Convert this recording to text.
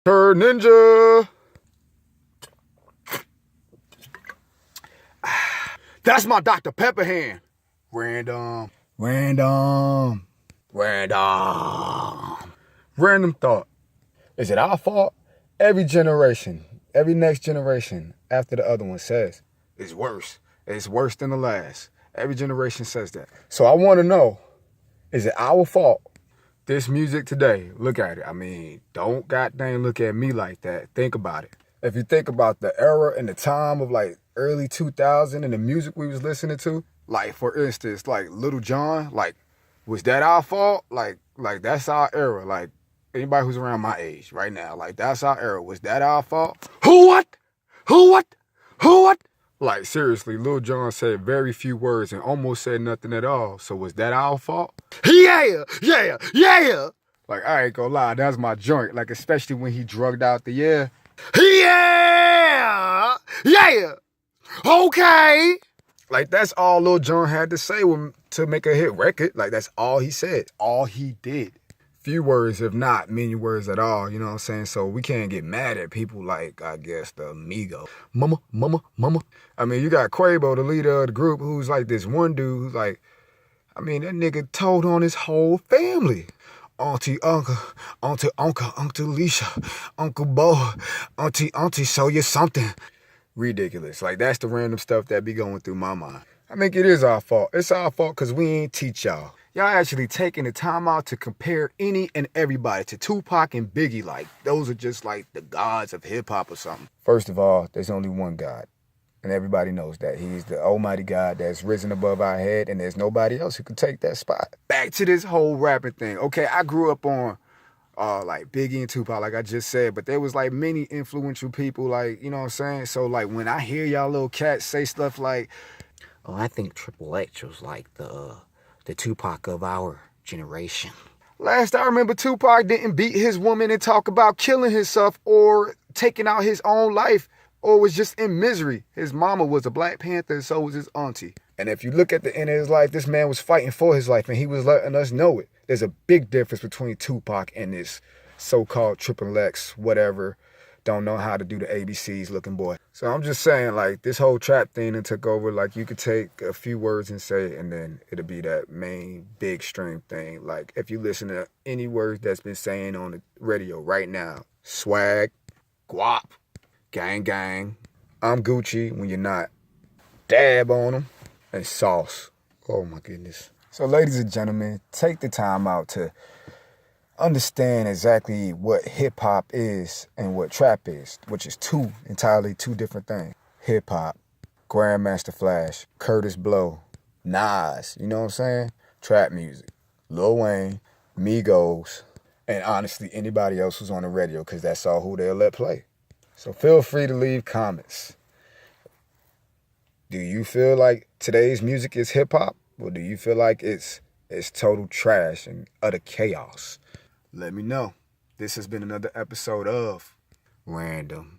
Turd Ninja. That's my Dr. Pepper hand. Random. Random thought. Is it our fault? Every generation, every next generation after the other one says, it's worse. It's worse than the last. Every generation says that. So I want to know, is it our fault? This music today, look at it. I mean, don't goddamn look at me like that. Think about it. If you think about the era and the time of like early 2000 and the music we was listening to, like for instance, like Little John, like, was that our fault? Like that's our era. Like anybody who's around my age right now, like that's our era. Was that our fault? Who what? Like seriously, Lil Jon said very few words and almost said nothing at all. So was that our fault? Yeah. Like I ain't gonna lie, that's my joint. Like especially when he drugged out the yeah. Yeah. Okay. Like that's all Lil Jon had to say to make a hit record. Like that's all he said. All he did. Few words, if not many words at all, you know what I'm saying? So we can't get mad at people like, I guess, the Migo. Mama. I mean, you got Quavo, the leader of the group, who's like this one dude who's like, I mean, that nigga told on his whole family. Auntie, uncle, Uncle Alicia, Uncle Bo, Auntie, show you something. Ridiculous. Like, that's the random stuff that be going through my mind. I think it is our fault. It's our fault because we ain't teach y'all. Y'all actually taking the time out to compare any and everybody to Tupac and Biggie. Like, those are just like the gods of hip-hop or something. First of all, there's only one God. And everybody knows that. He's the almighty God that's risen above our head, and there's nobody else who could take that spot. Back to this whole rapping thing. Okay, I grew up on like Biggie and Tupac, like I just said, but there was like many influential people, like, you know what I'm saying? So like when I hear y'all little cats say stuff like, oh, I think Triple H was like the Tupac of our generation. Last I remember, Tupac didn't beat his woman and talk about killing himself or taking out his own life or was just in misery. His mama was a Black Panther and so was his auntie. And if you look at the end of his life, this man was fighting for his life and he was letting us know it. There's a big difference between Tupac and this so-called Triple X, whatever, don't know how to do the ABCs looking boy. So I'm just saying, like, this whole trap thing that took over, like, you could take a few words and say it, and then it'll be that main big stream thing. Like, if you listen to any words that's been saying on the radio right now, swag, guap, gang, I'm Gucci when you're not, dab on them, and sauce. Oh my goodness. So ladies and gentlemen, take the time out to understand exactly what hip-hop is and what trap is, which is entirely two different things. Hip-hop, Grandmaster Flash, Curtis Blow, Nas, you know what I'm saying? Trap music, Lil Wayne, Migos, and honestly anybody else who's on the radio, because that's all who they'll let play. So feel free to leave comments. Do you feel like today's music is hip-hop, or do you feel like it's total trash and utter chaos? Let me know. This has been another episode of Random.